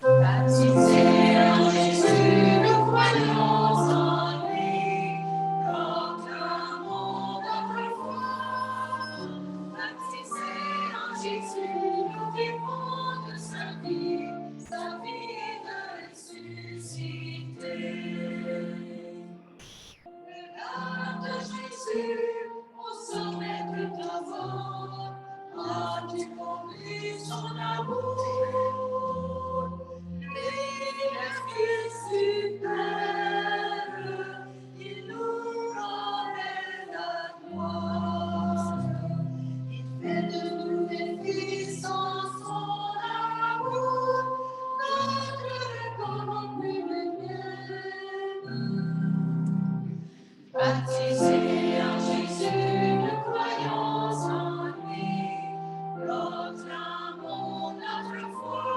Baptisés en Jésus, nous croyons en lui, proclamons notre foi. Baptisés en Jésus, nous vivons de sa vie de ressuscité. Le cœur de Jésus, au sommet de ta voix, as-tu connu son amour? Il nous ramène à gloire. Il fait de nous des fils en son amour, notre communion. Baptisés en Jésus, nous croyons en lui, proclamons notre foi.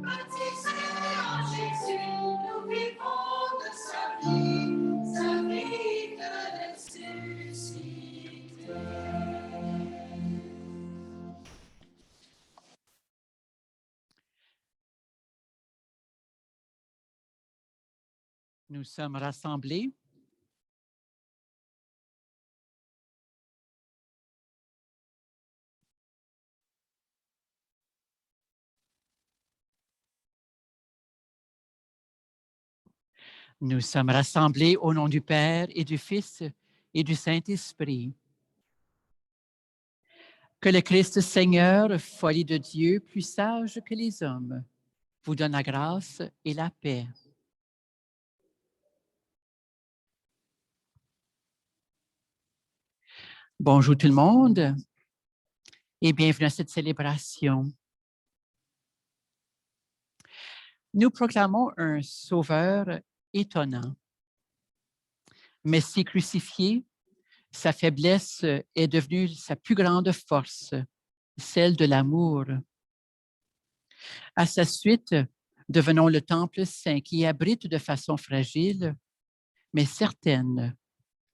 Baptisés en Jésus, nous vivons de sa vie de ressuscité. Nous sommes rassemblés au nom du Père et du Fils et du Saint-Esprit. Que le Christ Seigneur, folie de Dieu, plus sage que les hommes, vous donne la grâce et la paix. Bonjour tout le monde et bienvenue à cette célébration. Nous proclamons un Sauveur étonnant. Messie crucifié, sa faiblesse est devenue sa plus grande force, celle de l'amour. À sa suite, devenons le temple saint qui abrite de façon fragile, mais certaine,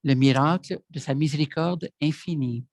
le miracle de sa miséricorde infinie.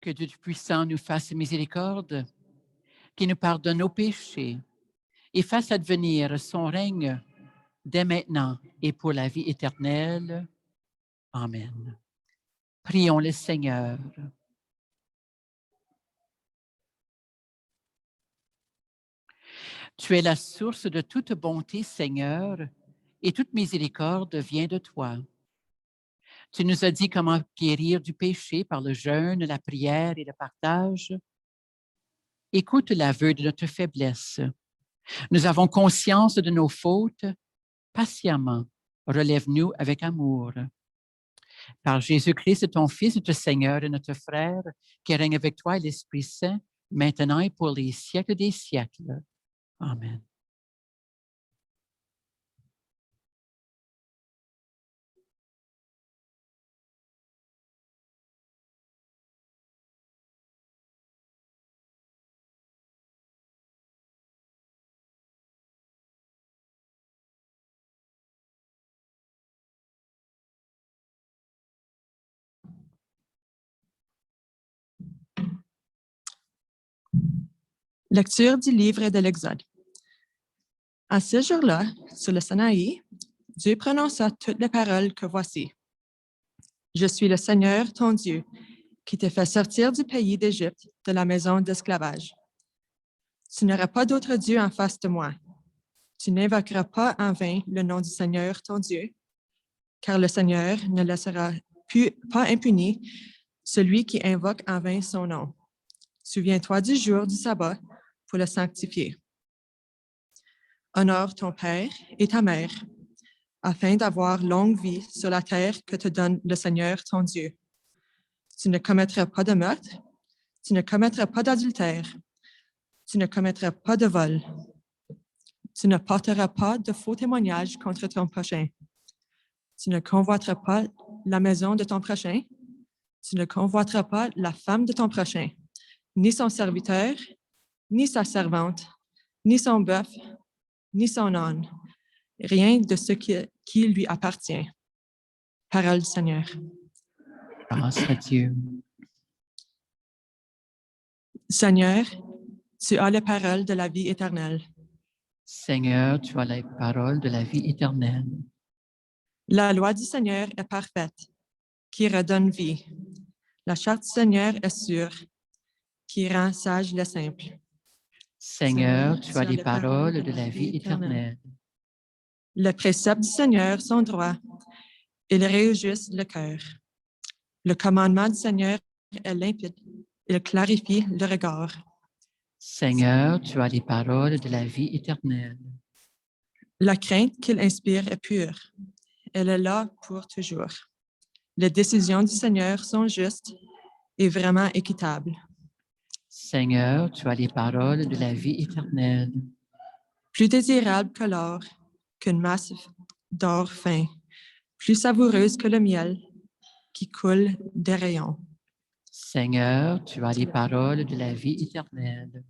Que Dieu Tout-Puissant nous fasse miséricorde, qu'il nous pardonne nos péchés et fasse advenir son règne dès maintenant et pour la vie éternelle. Amen. Prions le Seigneur. Tu es la source de toute bonté, Seigneur, et toute miséricorde vient de toi. Tu nous as dit comment guérir du péché par le jeûne, la prière et le partage. Écoute l'aveu de notre faiblesse. Nous avons conscience de nos fautes. Patiemment, relève-nous avec amour. Par Jésus-Christ, ton Fils, notre Seigneur et notre Frère, qui règne avec toi et l'Esprit Saint, maintenant et pour les siècles des siècles. Amen. Lecture du livre de l'Exode. À ce jour-là, sur le Sinaï, Dieu prononça toutes les paroles que voici. Je suis le Seigneur, ton Dieu, qui te fait sortir du pays d'Égypte, de la maison d'esclavage. Tu n'auras pas d'autre Dieu en face de moi. Tu n'invoqueras pas en vain le nom du Seigneur, ton Dieu, car le Seigneur ne laissera pas impuni celui qui invoque en vain son nom. Souviens-toi du jour du sabbat pour le sanctifier. Honore ton père et ta mère, afin d'avoir longue vie sur la terre que te donne le Seigneur ton Dieu. Tu ne commettras pas de meurtre, tu ne commettras pas d'adultère, tu ne commettras pas de vol, tu ne porteras pas de faux témoignages contre ton prochain. Tu ne convoiteras pas la maison de ton prochain, tu ne convoiteras pas la femme de ton prochain, ni son serviteur, ni sa servante, ni son bœuf, ni son âne, rien de ce qui lui appartient. Parole du Seigneur. Grâce à Dieu. Seigneur, tu as les paroles de la vie éternelle. Seigneur, tu as les paroles de la vie éternelle. La loi du Seigneur est parfaite, qui redonne vie. La charte du Seigneur est sûre, qui rend sage le simple. Seigneur, tu as les paroles de la vie éternelle. Les préceptes du Seigneur sont droits, ils réjouissent le cœur. Le commandement du Seigneur est limpide, il clarifie le regard. Seigneur, tu as les paroles de la vie éternelle. La crainte qu'il inspire est pure, elle est là pour toujours. Les décisions du Seigneur sont justes et vraiment équitables. Seigneur, tu as les paroles de la vie éternelle. Plus désirable que l'or, qu'une masse d'or fin, plus savoureuse que le miel qui coule des rayons. Seigneur, tu as les paroles de la vie éternelle.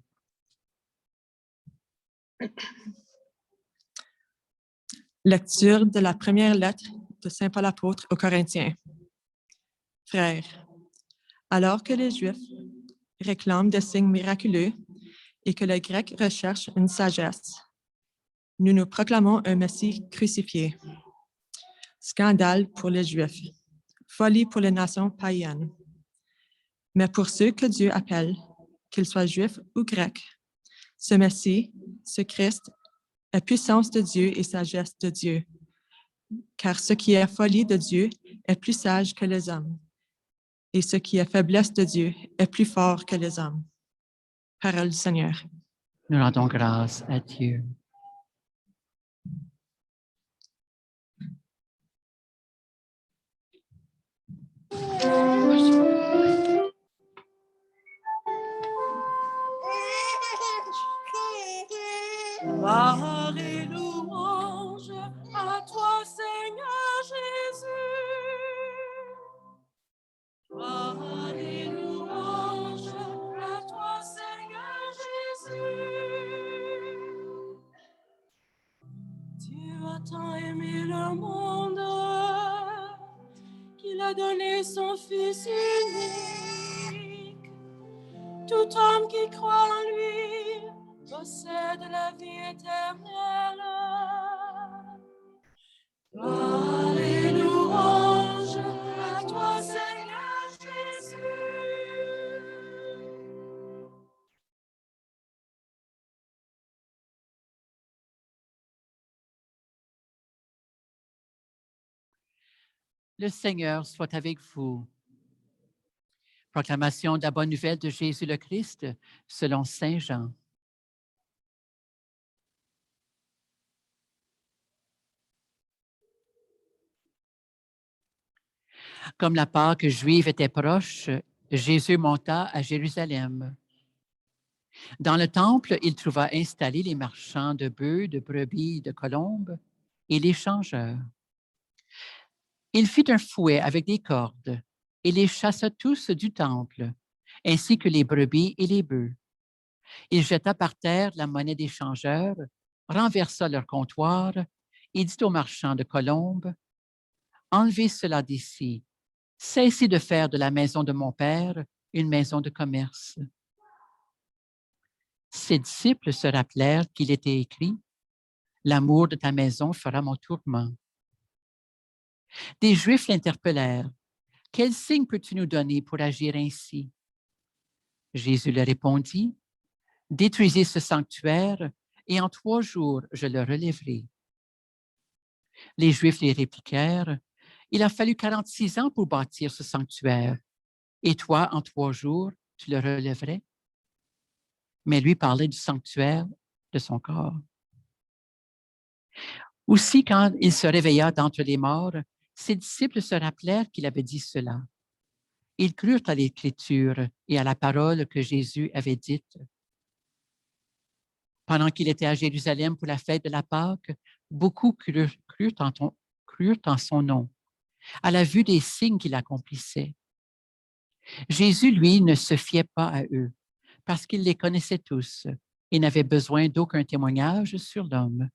Lecture de la première lettre de Saint Paul apôtre aux Corinthiens. Frères, alors que les Juifs réclament des signes miraculeux et que les Grecs recherchent une sagesse, nous nous proclamons un Messie crucifié. Scandale pour les Juifs, folie pour les nations païennes. Mais pour ceux que Dieu appelle, qu'ils soient Juifs ou Grecs, ce Messie, ce Christ, est puissance de Dieu et sagesse de Dieu. Car ce qui est folie de Dieu est plus sage que les hommes, et ce qui est faiblesse de Dieu est plus fort que les hommes. Parole du Seigneur. Nous rendons grâce à Dieu. Gloire et louange à toi, Seigneur Jésus. Gloire et louange à toi, Seigneur Jésus. Dieu a tant aimé le monde qu'il a donné son Fils unique. Tout homme qui croit en lui possède la vie éternelle. Gloire et louange à toi, Seigneur Jésus. Le Seigneur soit avec vous. Proclamation de la bonne nouvelle de Jésus le Christ selon Saint Jean. Comme la Pâque juive était proche, Jésus monta à Jérusalem. Dans le temple, il trouva installés les marchands de bœufs, de brebis, de colombes et les changeurs. Il fit un fouet avec des cordes et les chassa tous du temple, ainsi que les brebis et les bœufs. Il jeta par terre la monnaie des changeurs, renversa leur comptoir et dit aux marchands de colombes, « Enlevez cela d'ici, cessez de faire de la maison de mon Père une maison de commerce. » Ses disciples se rappelèrent qu'il était écrit, « L'amour de ta maison fera mon tourment. » Des Juifs l'interpellèrent, « Quel signe peux-tu nous donner pour agir ainsi? » Jésus leur répondit, « Détruisez ce sanctuaire et en 3 jours je le relèverai. » Les Juifs les répliquèrent, « Il a fallu 46 ans pour bâtir ce sanctuaire Et toi, en 3 jours, tu le relèverais. Mais lui parlait du sanctuaire de son corps. Aussi, quand il se réveilla d'entre les morts, ses disciples se rappelèrent qu'il avait dit cela. Ils crurent à l'Écriture et à la parole que Jésus avait dite. Pendant qu'il était à Jérusalem pour la fête de la Pâque, beaucoup crurent en son nom, à la vue des signes qu'il accomplissait. Jésus, lui, ne se fiait pas à eux, parce qu'il les connaissait tous et n'avait besoin d'aucun témoignage sur l'homme.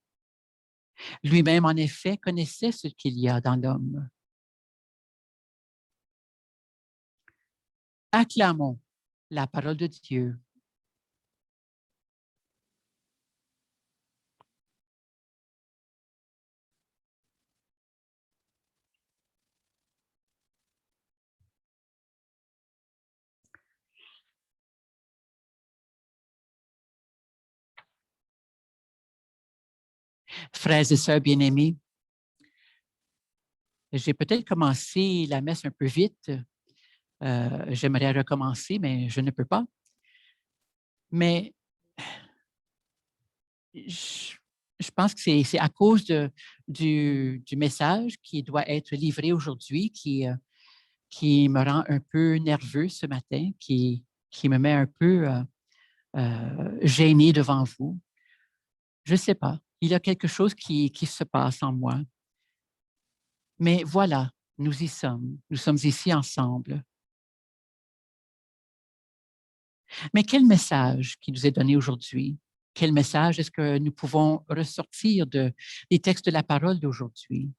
Lui-même, en effet, connaissait ce qu'il y a dans l'homme. Acclamons la parole de Dieu. Frères et sœurs bien-aimés, j'ai peut-être commencé la messe un peu vite. J'aimerais recommencer, mais je ne peux pas. Mais je pense que c'est à cause du message qui doit être livré aujourd'hui qui me rend un peu nerveux ce matin, qui me met un peu gêné devant vous. Je ne sais pas. Il y a quelque chose qui se passe en moi. Mais voilà, nous y sommes. Nous sommes ici ensemble. Mais quel message qui nous est donné aujourd'hui? Quel message est-ce que nous pouvons ressortir des textes de la parole d'aujourd'hui?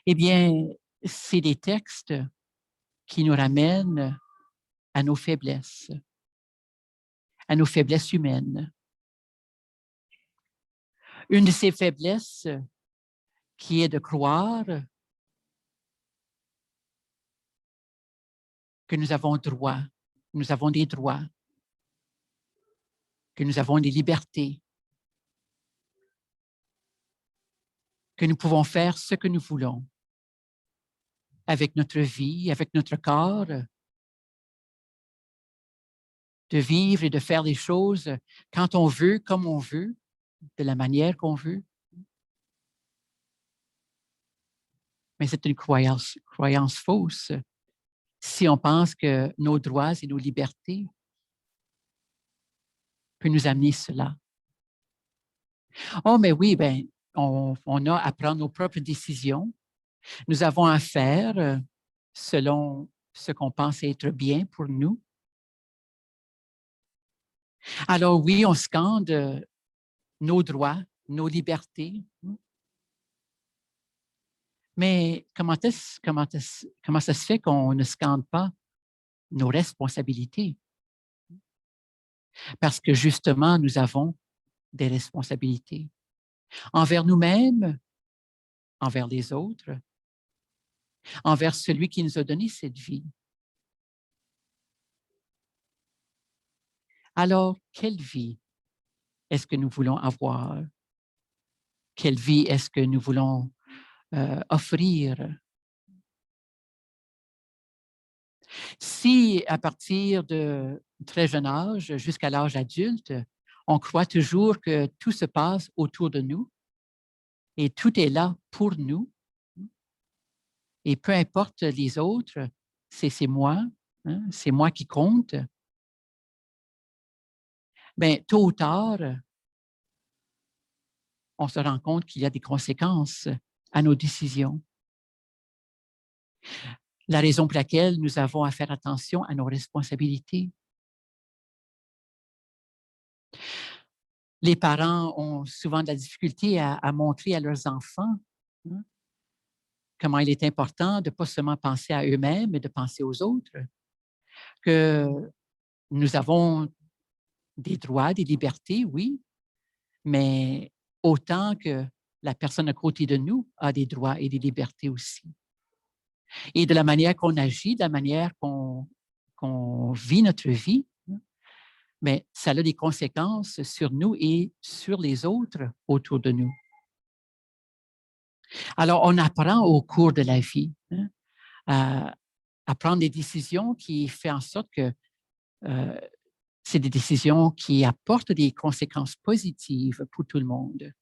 Eh bien, c'est des textes qui nous ramènent à nos faiblesses humaines. Une de ces faiblesses qui est de croire que nous avons droit, nous avons des droits, que nous avons des libertés, que nous pouvons faire ce que nous voulons avec notre vie, avec notre corps, de vivre et de faire les choses quand on veut, comme on veut, de la manière qu'on veut. Mais c'est une croyance fausse si on pense que nos droits et nos libertés peuvent nous amener cela. Oh, mais oui, ben, on a à prendre nos propres décisions. Nous avons à faire selon ce qu'on pense être bien pour nous. Alors oui, on scande nos droits, nos libertés. Mais comment ça se fait qu'on ne scande pas nos responsabilités? Parce que justement, nous avons des responsabilités envers nous-mêmes, envers les autres, envers celui qui nous a donné cette vie. Alors, quelle vie est-ce que nous voulons avoir? Quelle vie est-ce que nous voulons offrir? Si, à partir de très jeune âge jusqu'à l'âge adulte, on croit toujours que tout se passe autour de nous et tout est là pour nous, et peu importe les autres, c'est moi, hein, c'est moi qui compte, bien, tôt ou tard, on se rend compte qu'il y a des conséquences à nos décisions. La raison pour laquelle nous avons à faire attention à nos responsabilités. Les parents ont souvent de la difficulté à montrer à leurs enfants hein, comment il est important de ne pas seulement penser à eux-mêmes, mais de penser aux autres, que nous avons des droits, des libertés, oui, mais autant que la personne à côté de nous a des droits et des libertés aussi. Et de la manière qu'on agit, de la manière qu'on vit notre vie, mais ça a des conséquences sur nous et sur les autres autour de nous. Alors, on apprend au cours de la vie à prendre des décisions qui font en sorte que c'est des décisions qui apportent des conséquences positives pour tout le monde,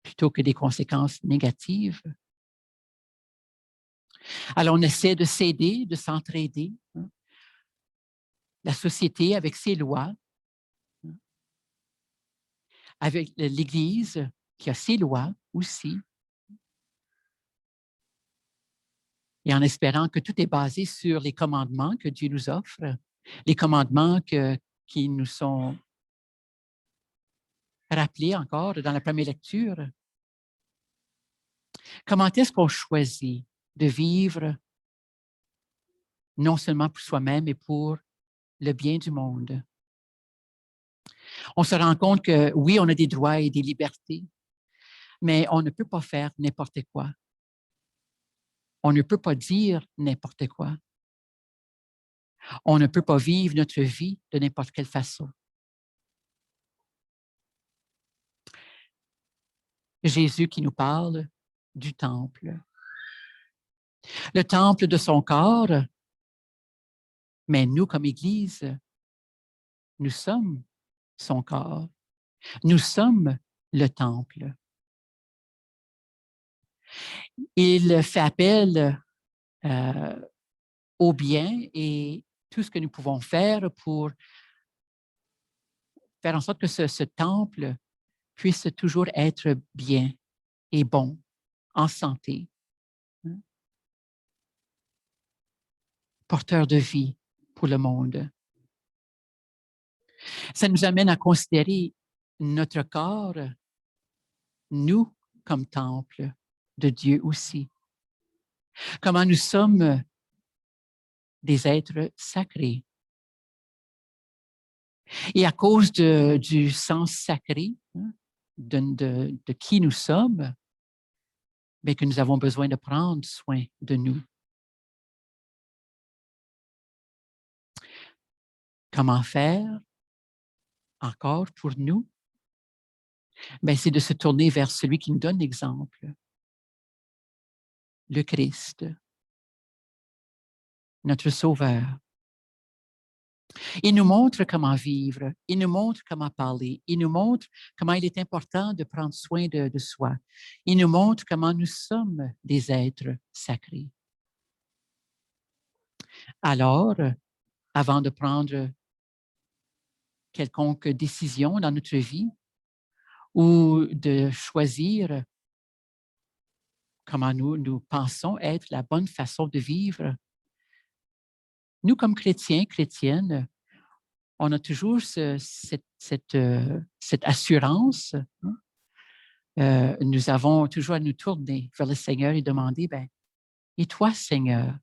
plutôt que des conséquences négatives. Alors, on essaie de s'aider, de s'entraider. La société avec ses lois, avec l'Église qui a ses lois aussi, et en espérant que tout est basé sur les commandements que Dieu nous offre, les commandements qui nous sont rappelés encore dans la première lecture. Comment est-ce qu'on choisit de vivre non seulement pour soi-même, mais pour le bien du monde? On se rend compte que oui, on a des droits et des libertés, mais on ne peut pas faire n'importe quoi. On ne peut pas dire n'importe quoi. On ne peut pas vivre notre vie de n'importe quelle façon. Jésus qui nous parle du temple. Le temple de son corps, mais nous, comme Église, nous sommes son corps. Nous sommes le temple. Il fait appel au bien et tout ce que nous pouvons faire pour faire en sorte que ce temple puisse toujours être bien et bon, en santé, porteur de vie pour le monde. Ça nous amène à considérer notre corps, nous, comme temple de Dieu aussi. Comment nous sommes des êtres sacrés. Et à cause du sens sacré de qui nous sommes, bien que nous avons besoin de prendre soin de nous. Comment faire encore pour nous? Bien, c'est de se tourner vers celui qui nous donne l'exemple, le Christ, notre Sauveur. Il nous montre comment vivre, il nous montre comment parler, il nous montre comment il est important de prendre soin de soi. Il nous montre comment nous sommes des êtres sacrés. Alors, avant de prendre quelconque décision dans notre vie ou de choisir comment nous pensons être la bonne façon de vivre, nous, comme chrétiens, chrétiennes, on a toujours cette assurance. Nous avons toujours à nous tourner vers le Seigneur et demander, ben, et toi, Seigneur,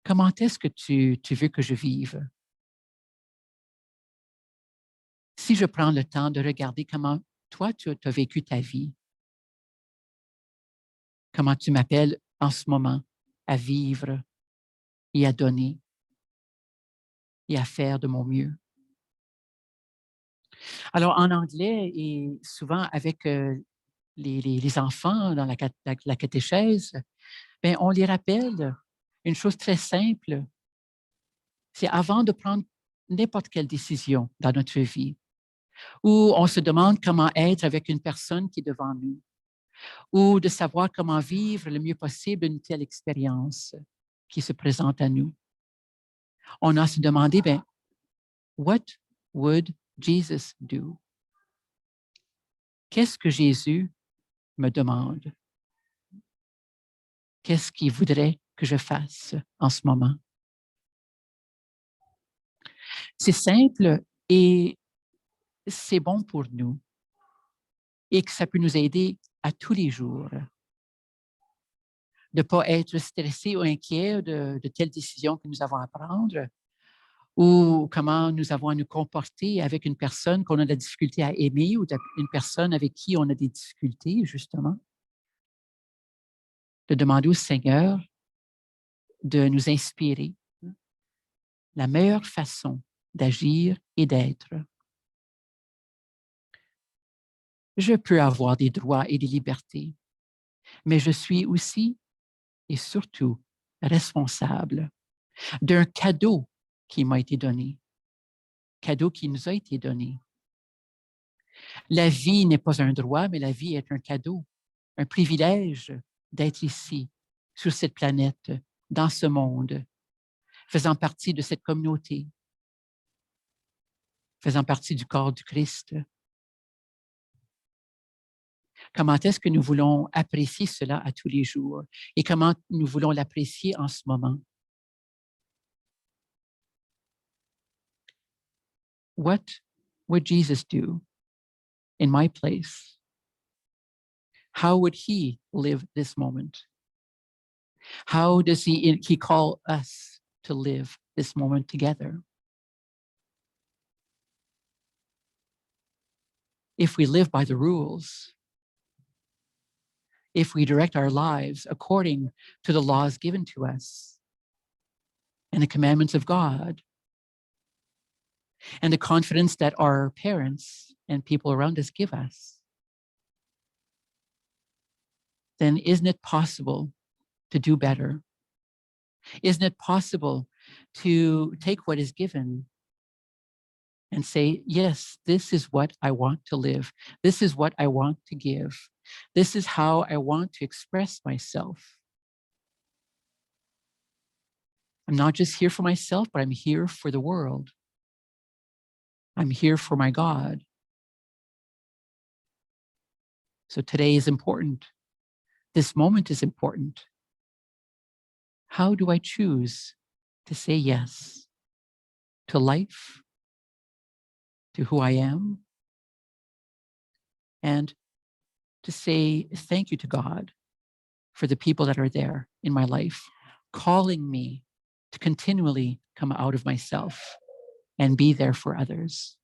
comment est-ce que tu veux que je vive? Si je prends le temps de regarder comment toi, tu as vécu ta vie, comment tu m'appelles en ce moment à vivre et à donner et à faire de mon mieux. Alors, en anglais et souvent avec les enfants dans la catéchèse, bien, on les rappelle une chose très simple, c'est avant de prendre n'importe quelle décision dans notre vie, où on se demande comment être avec une personne qui est devant nous, ou de savoir comment vivre le mieux possible une telle expérience qui se présente à nous. On a à se demander, bien, what would Jesus do? Qu'est-ce que Jésus me demande? Qu'est-ce qu'il voudrait que je fasse en ce moment? C'est simple et c'est bon pour nous et que ça peut nous aider à tous les jours. De ne pas être stressé ou inquiet de telles décisions que nous avons à prendre ou comment nous avons à nous comporter avec une personne qu'on a de la difficulté à aimer ou une personne avec qui on a des difficultés, justement. De demander au Seigneur de nous inspirer la meilleure façon d'agir et d'être. Je peux avoir des droits et des libertés. mais je suis aussi et surtout responsable d'un cadeau qui m'a été donné, cadeau qui nous a été donné. La vie n'est pas un droit, mais la vie est un cadeau, un privilège d'être ici, sur cette planète, dans ce monde, faisant partie de cette communauté, faisant partie du corps du Christ. Comment est-ce que nous voulons apprécier cela à tous les jours et comment nous voulons l'apprécier en ce moment? What would Jesus do in my place? How would he live this moment? How does he call us to live this moment together? If we live by the rules, if we direct our lives according to the laws given to us and the commandments of God, and the confidence that our parents and people around us give us, then isn't it possible to do better? Isn't it possible to take what is given and say, yes, this is what I want to live. This is what I want to give. This is how I want to express myself. I'm not just here for myself, but I'm here for the world. I'm here for my God. So today is important. This moment is important. How do I choose to say yes to life, to who I am, and to say thank you to God for the people that are there in my life, calling me to continually come out of myself and be there for others.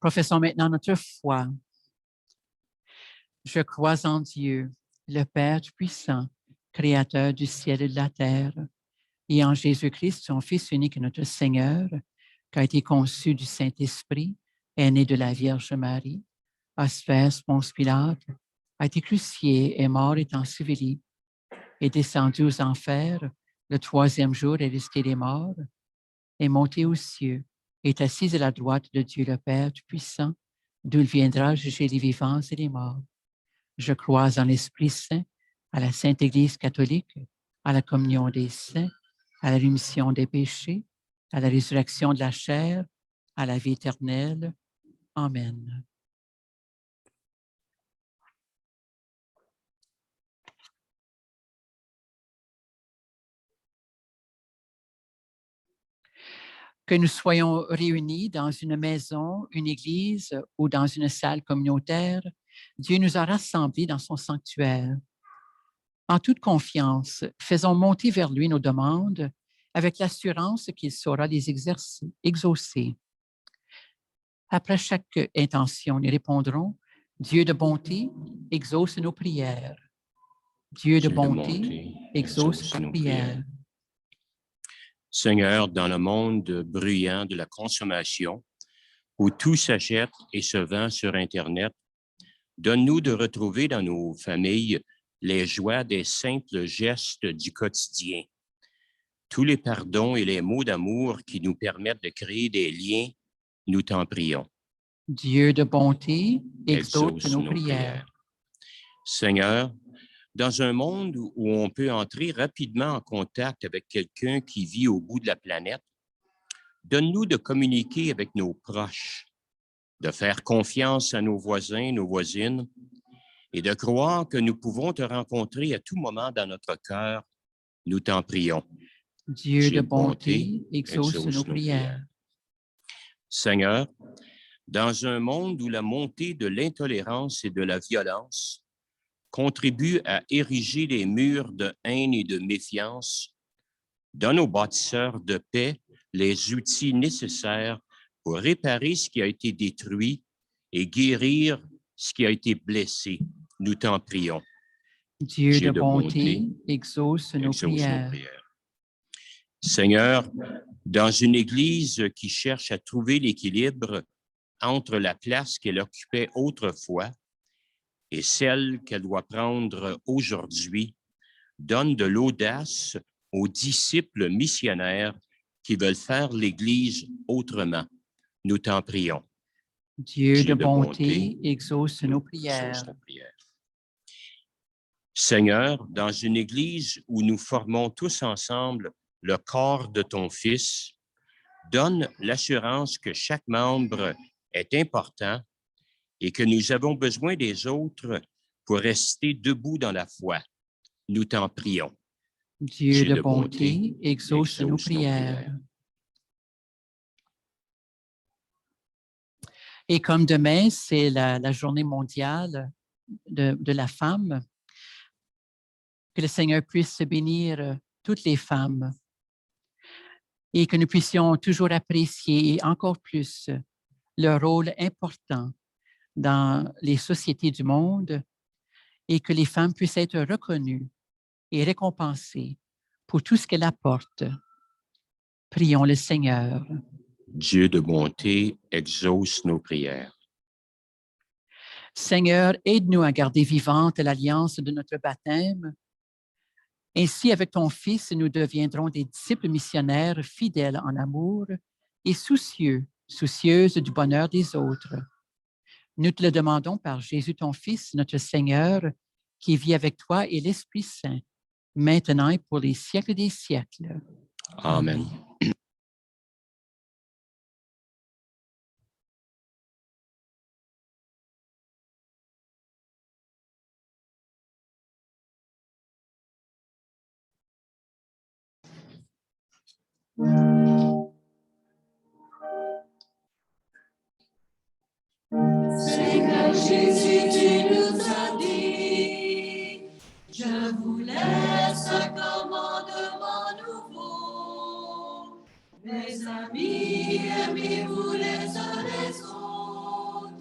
Professons maintenant notre foi. Je crois en Dieu, le Père Tout-Puissant, Créateur du ciel et de la terre, et en Jésus-Christ, son Fils unique, notre Seigneur, qui a été conçu du Saint-Esprit, est né de la Vierge Marie, a souffert Ponce Pilate, a été crucifié, est mort, est enseveli, est descendu aux enfers, le troisième jour est resté des morts, est monté aux cieux, est assis à la droite de Dieu le Père Tout-Puissant, d'où il viendra juger les vivants et les morts. Je crois en l'Esprit Saint, à la Sainte Église catholique, à la communion des saints, à la rémission des péchés, à la résurrection de la chair, à la vie éternelle. Amen. Que nous soyons réunis dans une maison, une église ou dans une salle communautaire, Dieu nous a rassemblés dans son sanctuaire. En toute confiance, faisons monter vers lui nos demandes avec l'assurance qu'il saura les exaucer. Après chaque intention, nous répondrons, Dieu de bonté, exauce nos prières. Dieu de bonté, exauce nos prières. Seigneur, dans le monde bruyant de la consommation, où tout s'achète et se vend sur Internet, donne-nous de retrouver dans nos familles les joies des simples gestes du quotidien, tous les pardons et les mots d'amour qui nous permettent de créer des liens, nous t'en prions. Dieu de bonté, exauce nos prières. Seigneur, dans un monde où on peut entrer rapidement en contact avec quelqu'un qui vit au bout de la planète, donne-nous de communiquer avec nos proches de faire confiance à nos voisins, nos voisines, et de croire que nous pouvons te rencontrer à tout moment dans notre cœur. Nous t'en prions. Dieu de bonté, exauce nos prières. Seigneur, dans un monde où la montée de l'intolérance et de la violence contribue à ériger les murs de haine et de méfiance, donne aux bâtisseurs de paix les outils nécessaires pour réparer ce qui a été détruit et guérir ce qui a été blessé. Nous t'en prions. Dieu de bonté, exauce nos prières. Seigneur, dans une Église qui cherche à trouver l'équilibre entre la place qu'elle occupait autrefois et celle qu'elle doit prendre aujourd'hui, donne de l'audace aux disciples missionnaires qui veulent faire l'Église autrement. Nous t'en prions. Dieu de bonté, exauce nos prières. Seigneur, dans une Église où nous formons tous ensemble le corps de ton Fils, donne l'assurance que chaque membre est important et que nous avons besoin des autres pour rester debout dans la foi. Nous t'en prions. Dieu de bonté, exauce nos prières. Et comme demain, c'est la journée mondiale de la femme, que le Seigneur puisse bénir toutes les femmes et que nous puissions toujours apprécier encore plus leur rôle important dans les sociétés du monde et que les femmes puissent être reconnues et récompensées pour tout ce qu'elles apportent. Prions le Seigneur. Dieu de bonté, exauce nos prières. Seigneur, aide-nous à garder vivante l'alliance de notre baptême. Ainsi, avec ton Fils, nous deviendrons des disciples missionnaires fidèles en amour et soucieuses du bonheur des autres. Nous te le demandons par Jésus, ton Fils, notre Seigneur, qui vit avec toi et l'Esprit Saint, maintenant et pour les siècles des siècles. Amen. Seigneur Jésus, tu nous as dit, je vous laisse un commandement nouveau. Mes amis, aimez-vous les uns les autres.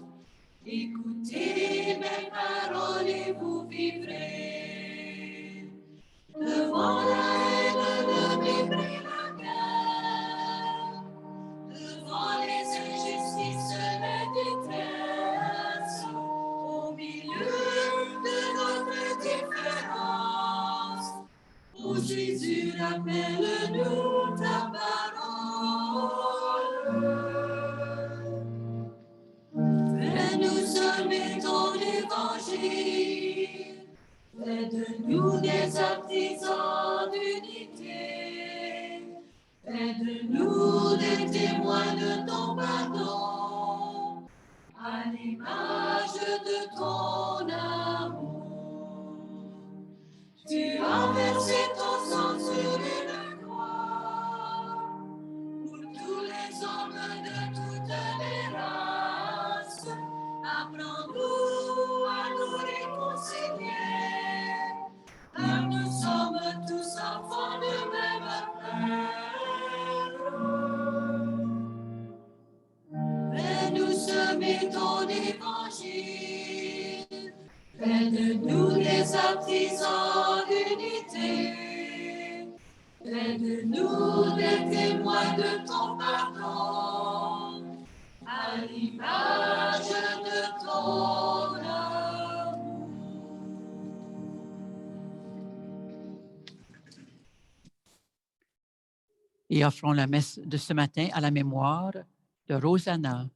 Écoutez mes paroles et vous vivrez. Devant la haine de vibrer la guerre, devant les injustices, les détresses, au milieu de notre différence, ô Jésus, rappelle-nous ta parole. Fais-nous semer ton évangile, fais de nous des artisans d'unité. Fais de nous des témoins de ton pardon, à l'image de ton amour. Tu as versé ton sang sur une croix, pour tous les hommes de toutes les races. Apprends-nous à nous réconcilier, car nous sommes tous enfants du même Père. Fais-nous semer ton évangile, fais de nous des artisans d'unité, fais de nous des témoins de ton pardon, à l'image de ton amour. Et offrons la messe de ce matin à la mémoire de Rosanna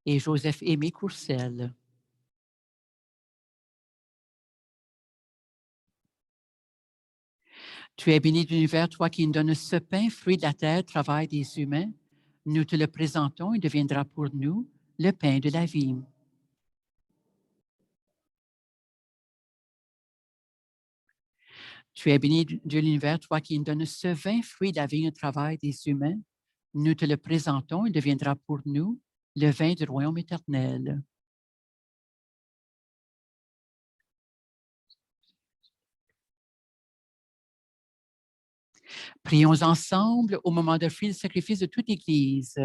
et Joseph-Aimé Courcelles. Tu es béni de l'univers, toi qui nous donnes ce pain, fruit de la terre, travail des humains. Nous te le présentons, il deviendra pour nous le pain de la vie. Tu es béni, Dieu de l'univers, toi qui nous donnes ce vain fruit de la vigne et du travail des humains. Nous te le présentons, il deviendra pour nous le vin du royaume éternel. Prions ensemble au moment d'offrir le sacrifice de toute Église.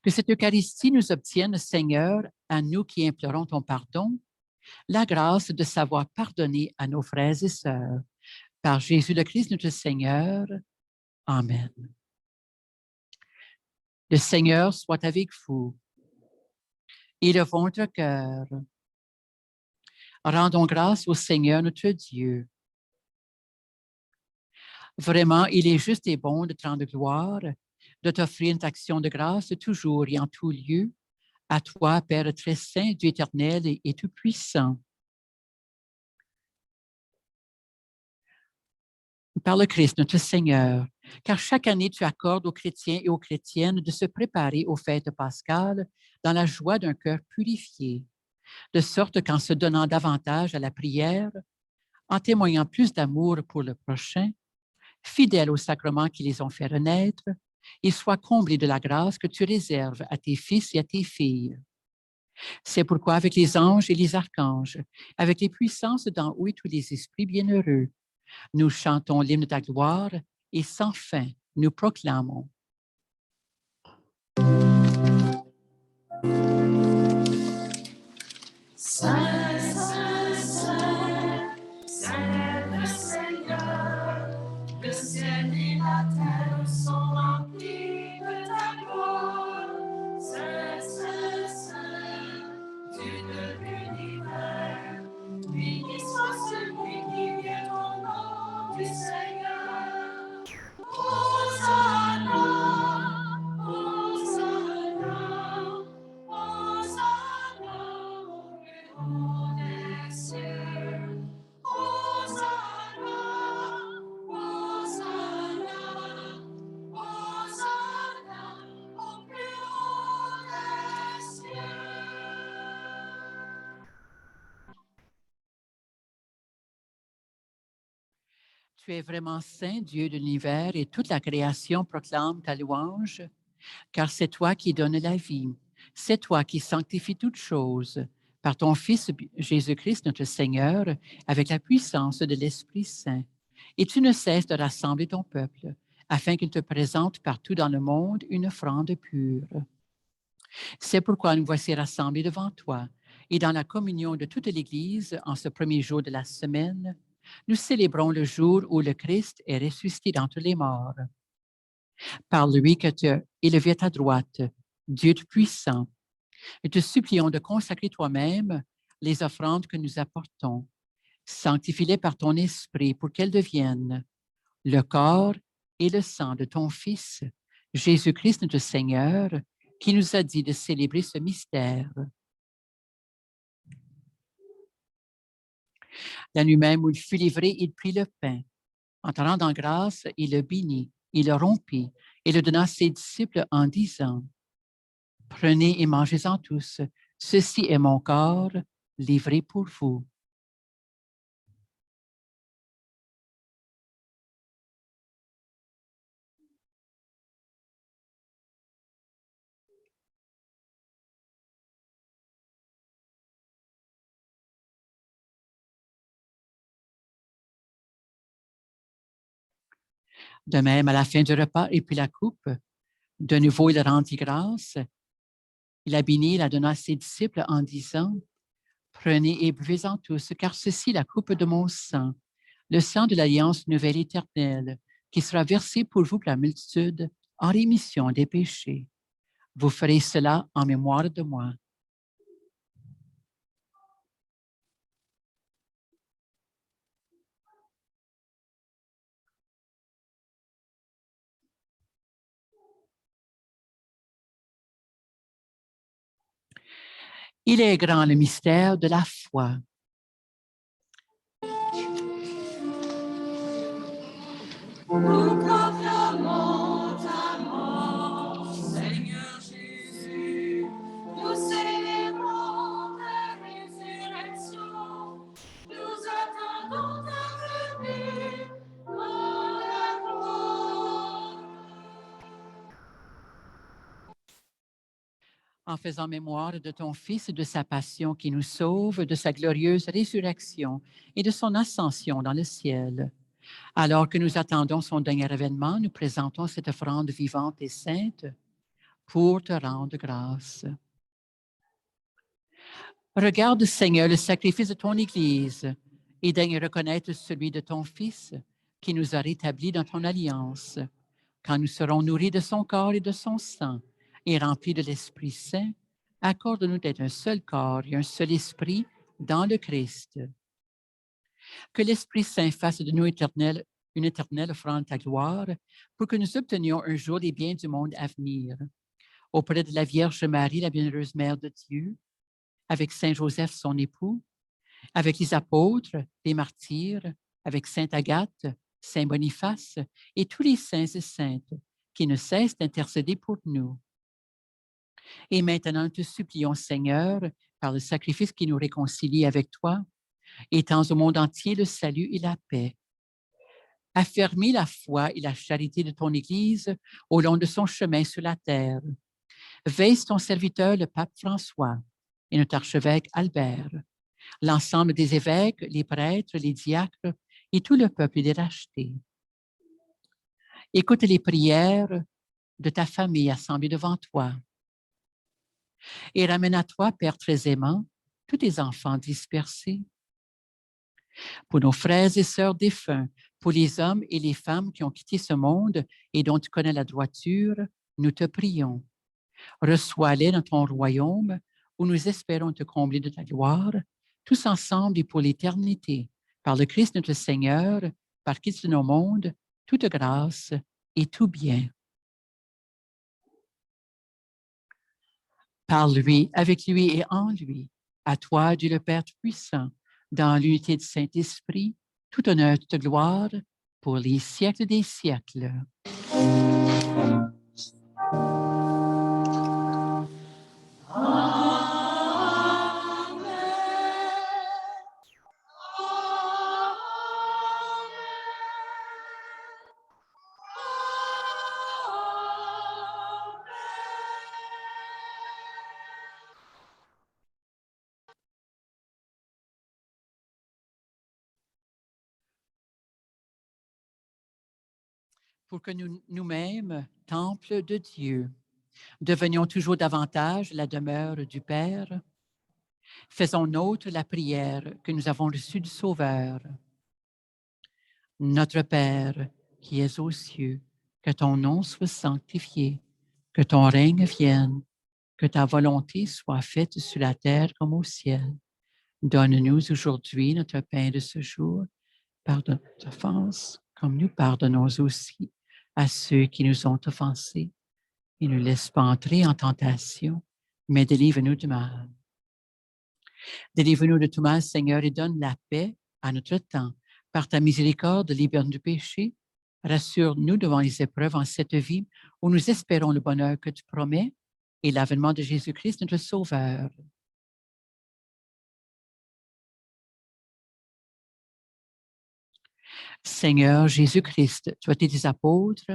Que cette Eucharistie nous obtienne, Seigneur, à nous qui implorons ton pardon, la grâce de savoir pardonner à nos frères et sœurs. Par Jésus le Christ, notre Seigneur. Amen. Le Seigneur soit avec vous. Élevons votre cœur. Rendons grâce au Seigneur notre Dieu. Vraiment, il est juste et bon de te rendre gloire, de t'offrir une action de grâce toujours et en tout lieu, à toi, Père très saint, Dieu éternel et tout-puissant. Par le Christ, notre Seigneur, car chaque année tu accordes aux chrétiens et aux chrétiennes de se préparer aux fêtes pascales dans la joie d'un cœur purifié, de sorte qu'en se donnant davantage à la prière, en témoignant plus d'amour pour le prochain, fidèles aux sacrements qui les ont fait renaître, ils soient comblés de la grâce que tu réserves à tes fils et à tes filles. C'est pourquoi avec les anges et les archanges, avec les puissances d'en haut et tous les esprits bienheureux, nous chantons l'hymne de ta gloire et sans fin nous proclamons. Saint, Saint, Saint, Saint le Seigneur, le ciel et la terre sont remplis de ta gloire. Saint, Saint, Saint, Dieu de l'univers, béni soit celui qui vient au nom du Seigneur. Hosanna, Hosanna, Hosanna au plus haut des cieux. Hosanna, Hosanna, Hosanna au plus haut des cieux. Tu es vraiment saint, Dieu de l'univers, et toute la création proclame ta louange, car c'est toi qui donnes la vie. C'est toi qui sanctifies toutes choses par ton Fils Jésus-Christ, notre Seigneur, avec la puissance de l'Esprit Saint. Et tu ne cesses de rassembler ton peuple, afin qu'il te présente partout dans le monde une offrande pure. C'est pourquoi nous voici rassemblés devant toi, et dans la communion de toute l'Église, en ce premier jour de la semaine, nous célébrons le jour où le Christ est ressuscité d'entre les morts. Par lui que tu as élevé à ta droite, Dieu Tout-Puissant, et te supplions de consacrer toi-même les offrandes que nous apportons. Sanctifie-les par ton esprit pour qu'elles deviennent le corps et le sang de ton Fils, Jésus-Christ notre Seigneur, qui nous a dit de célébrer ce mystère. La nuit même où il fut livré, il prit le pain. En te rendant grâce, il le bénit, il le rompit et le donna à ses disciples en disant, « Prenez et mangez-en tous, ceci est mon corps livré pour vous. » De même, à la fin du repas, il prit la coupe. De nouveau, il rendit grâce. Il la bénit, il la donna à ses disciples en disant, « Prenez et buvez-en tous, car ceci est la coupe de mon sang, le sang de l'alliance nouvelle éternelle, qui sera versé pour vous pour la multitude en rémission des péchés. Vous ferez cela en mémoire de moi. » Il est grand le mystère de la foi. Nous proclamons ta mort. en faisant mémoire de ton Fils et de sa passion qui nous sauve, de sa glorieuse résurrection et de son ascension dans le ciel. Alors que nous attendons son dernier événement, nous présentons cette offrande vivante et sainte pour te rendre grâce. Regarde, Seigneur, le sacrifice de ton Église et daigne reconnaître celui de ton Fils qui nous a rétablis dans ton alliance. Quand nous serons nourris de son corps et de son sang et remplis de l'Esprit Saint, accorde-nous d'être un seul corps et un seul esprit dans le Christ. Que l'Esprit Saint fasse de nous une éternelle offrande de ta gloire pour que nous obtenions un jour les biens du monde à venir. Auprès de la Vierge Marie, la bienheureuse Mère de Dieu, avec Saint Joseph, son époux, avec les apôtres, les martyrs, avec Sainte Agathe, Saint Boniface et tous les saints et saintes qui ne cessent d'intercéder pour nous. Et maintenant, nous te supplions, Seigneur, par le sacrifice qui nous réconcilie avec toi, étends au monde entier le salut et la paix. Affermis la foi et la charité de ton Église au long de son chemin sur la terre. Veille ton serviteur, le pape François, et notre archevêque Albert, l'ensemble des évêques, les prêtres, les diacres et tout le peuple des rachetés. Écoute les prières de ta famille assemblée devant toi et ramène à toi, Père très aimant, tous tes enfants dispersés. Pour nos frères et sœurs défunts, pour les hommes et les femmes qui ont quitté ce monde et dont tu connais la droiture, nous te prions. Reçois-les dans ton royaume où nous espérons te combler de ta gloire, tous ensemble et pour l'éternité, par le Christ notre Seigneur, par qui tu nous mondes toute grâce et tout bien. Par lui, avec lui et en lui, à toi, Dieu le Père Tout-Puissant, dans l'unité du Saint-Esprit, tout honneur, toute gloire, pour les siècles des siècles. Pour que nous-mêmes, temple de Dieu, devenions toujours davantage la demeure du Père, faisons nôtre la prière que nous avons reçue du Sauveur. Notre Père, qui es aux cieux, que ton nom soit sanctifié, que ton règne vienne, que ta volonté soit faite sur la terre comme au ciel. Donne-nous aujourd'hui notre pain de ce jour. Pardonne nos offenses, comme nous pardonnons aussi à ceux qui nous ont offensés. Et ne laisse pas entrer en tentation, mais délivre-nous du mal. Délivre-nous de tout mal, Seigneur, et donne la paix à notre temps. Par ta miséricorde, libère-nous du péché. Rassure-nous devant les épreuves en cette vie où nous espérons le bonheur que tu promets et l'avènement de Jésus-Christ, notre Sauveur. Seigneur Jésus-Christ, tu as été des apôtres,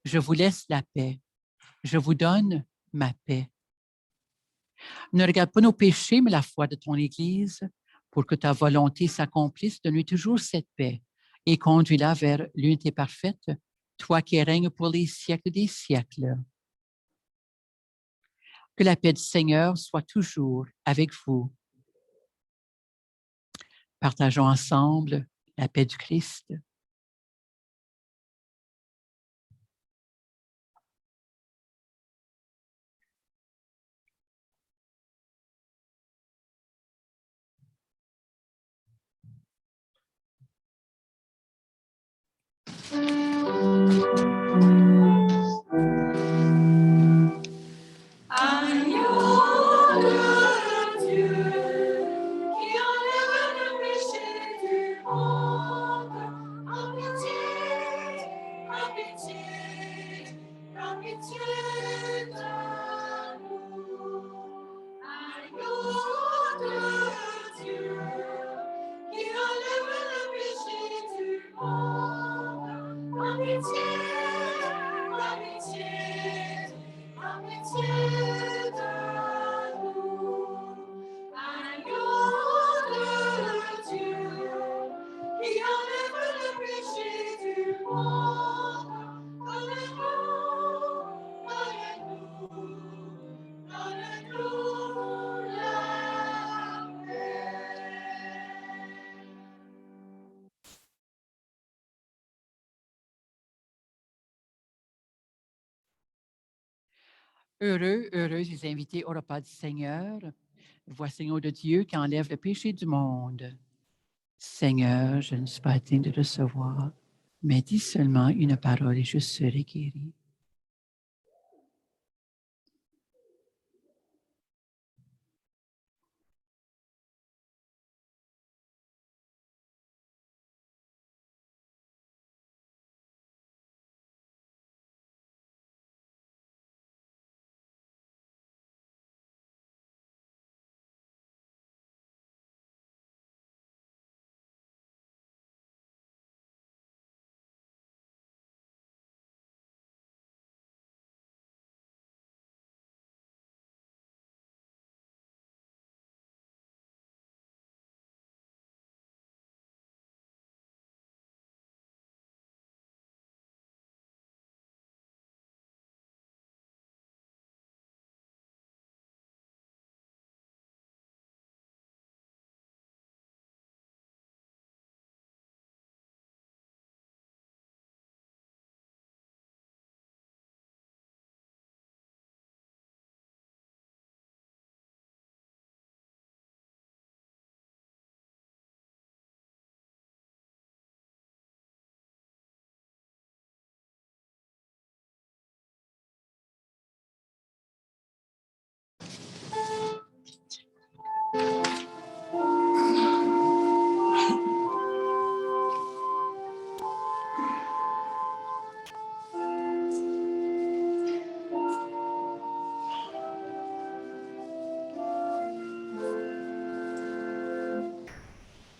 je vous laisse la paix. Je vous donne ma paix. Ne regarde pas nos péchés, mais la foi de ton Église, pour que ta volonté s'accomplisse. Donne-lui toujours cette paix et conduis-la vers l'unité parfaite, toi qui règnes pour les siècles des siècles. Que la paix du Seigneur soit toujours avec vous. Partageons ensemble la paix du Christ. Agneau de Dieu, qui enlève le péché du monde, en pitié, en pitié, en pitié de nous. Agneau de Dieu, qui enlève le péché du monde, en pitié, en pitié de Heureux, heureuses les invités au repas du Seigneur. Vois, Seigneur de Dieu, qui enlève le péché du monde. Seigneur, je ne suis pas digne de recevoir, mais dis seulement une parole et je serai guéri.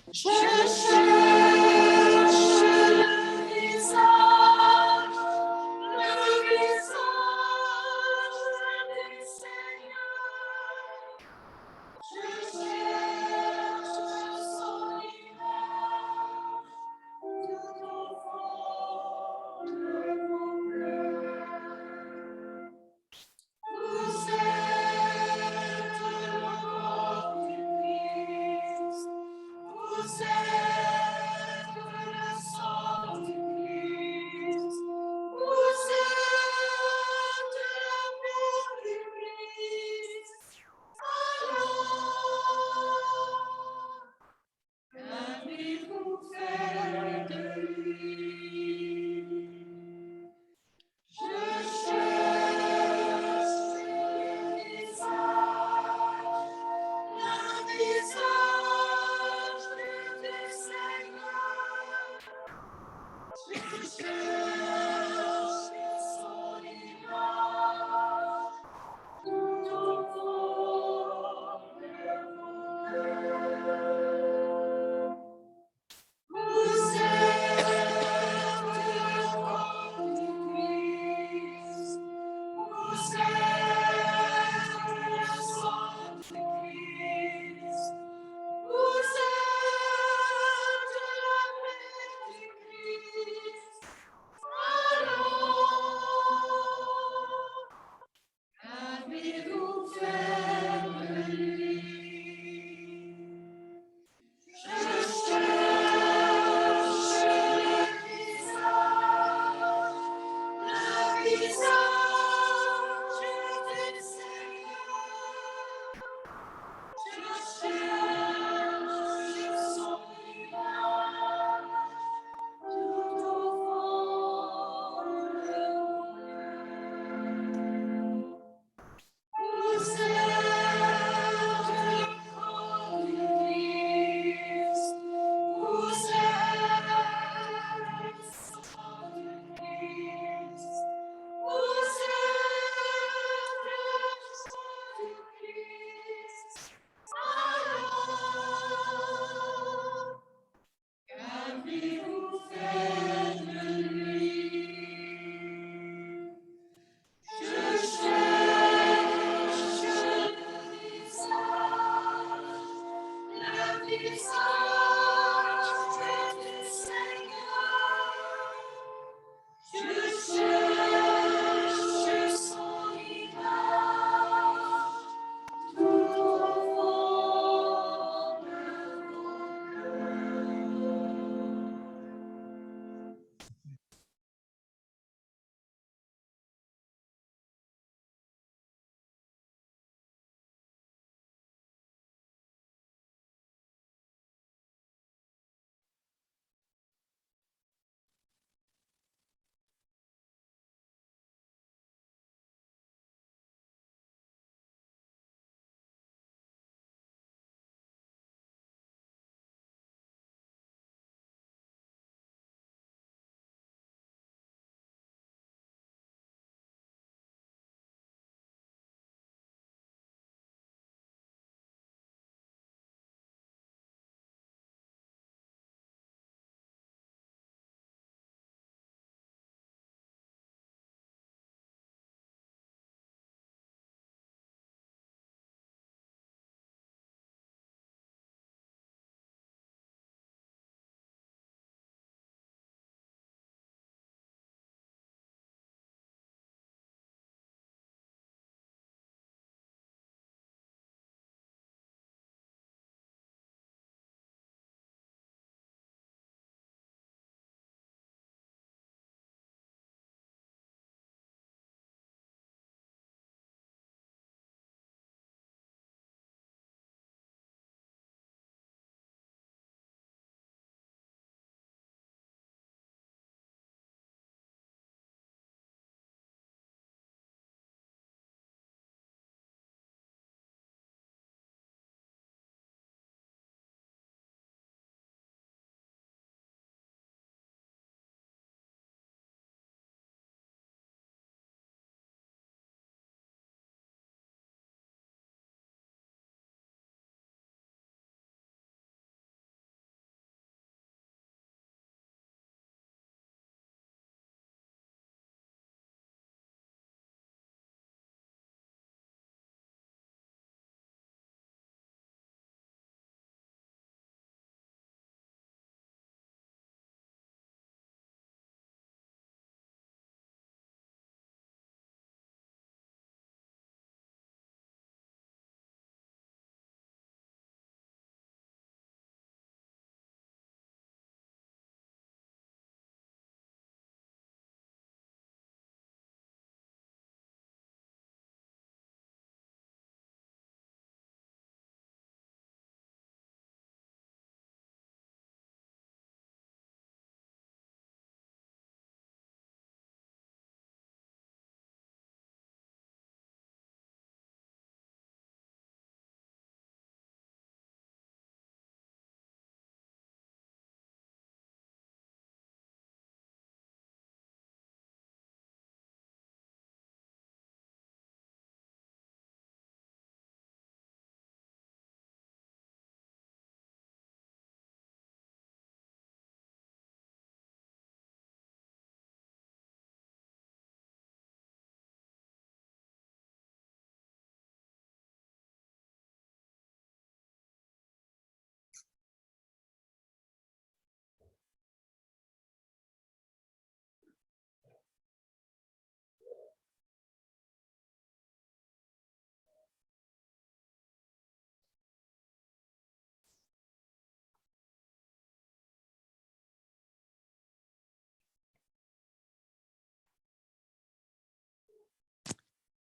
Je cherche le visage du Seigneur. Je cherche son image tout au fond de mon cœur. Vous êtes le corps du Christ. Vous êtes le sang du Christ. Vous êtes l'amour du Christ. Alors, qu'avez-vous fait de lui? Je cherche le visage du Seigneur. Je cherche son image tout au fond de mon cœur. Vous êtes le corps du Christ. Vous êtes le sang du Christ. Vous êtes la paix du Christ. Alors, qu'avez-vous fait de lui? Je cherche le visage du Seigneur. Je cherche son image tout au fond de mon cœur. Vous êtes le corps du Christ. Vous êtes le sang du Christ. Vous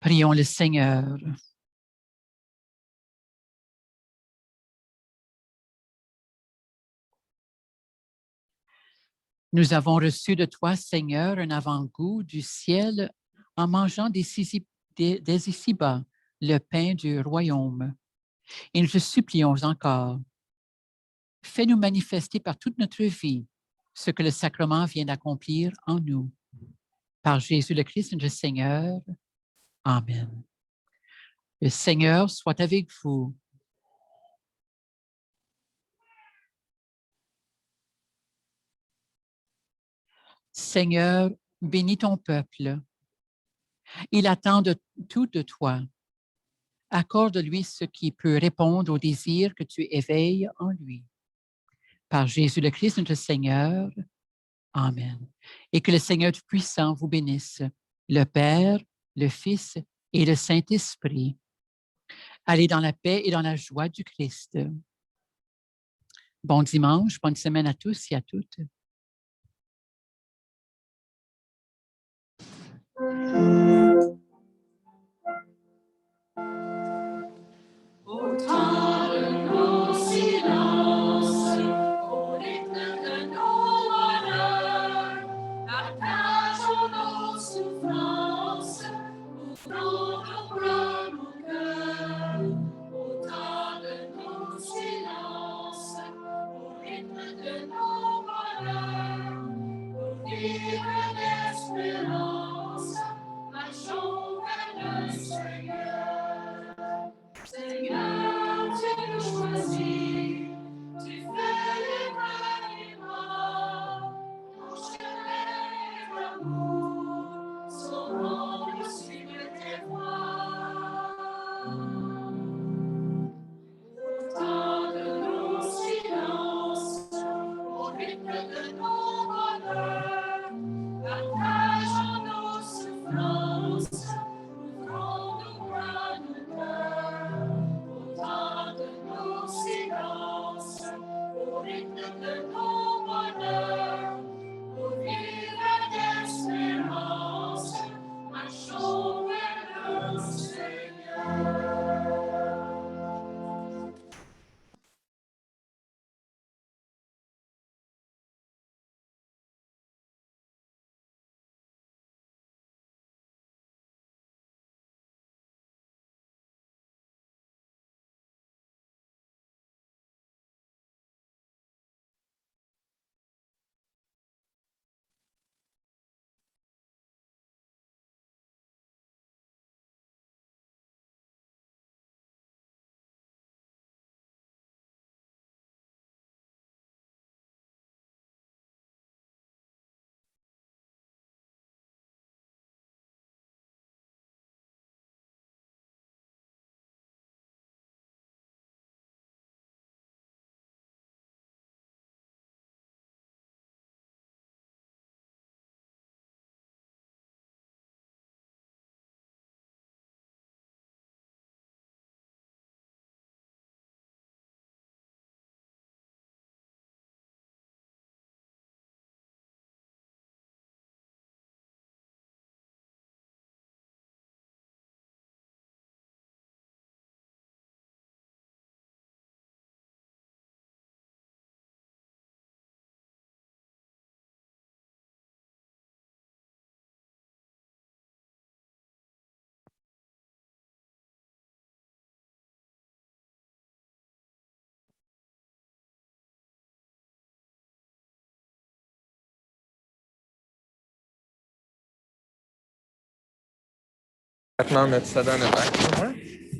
Prions le Seigneur. Nous avons reçu de toi, Seigneur, un avant-goût du ciel en mangeant des ici-bas le pain du royaume. Et nous te supplions encore, fais-nous manifester par toute notre vie ce que le sacrement vient d'accomplir en nous. Par Jésus le Christ, notre Seigneur. Amen. Le Seigneur soit avec vous. Seigneur, bénis ton peuple. Il attend tout de toi. Accorde-lui ce qui peut répondre aux désirs que tu éveilles en lui. Par Jésus le Christ, notre Seigneur. Amen. Et que le Seigneur Tout-Puissant vous bénisse, le Père, le Fils et le Saint-Esprit. Allez dans la paix et dans la joie du Christ. Bon dimanche, bonne semaine à tous et à toutes. Au temps de nos silences, au rythme de nos malheurs, partageons nos souffrances, ouvrons nos bras, nos cœurs. Au temps de nos silences, au rythme de nos malheurs, pour vivre d'espérance, marchons vers le Seigneur. Seigneur, tu nous choisis, tu fais les ralliements, ton chemin d'amour, saurons-nous suivre tes voies. Au temps de nos silences, au rythme de nos bonheurs, partageons nos souffrances, ouvrons nos bras, nos cœurs. Au temps de nos silences, au rythme de nos bonheurs, pour vivre d'espérance, marchons vers le Seigneur. Maintenant, mettre ça dans le bac.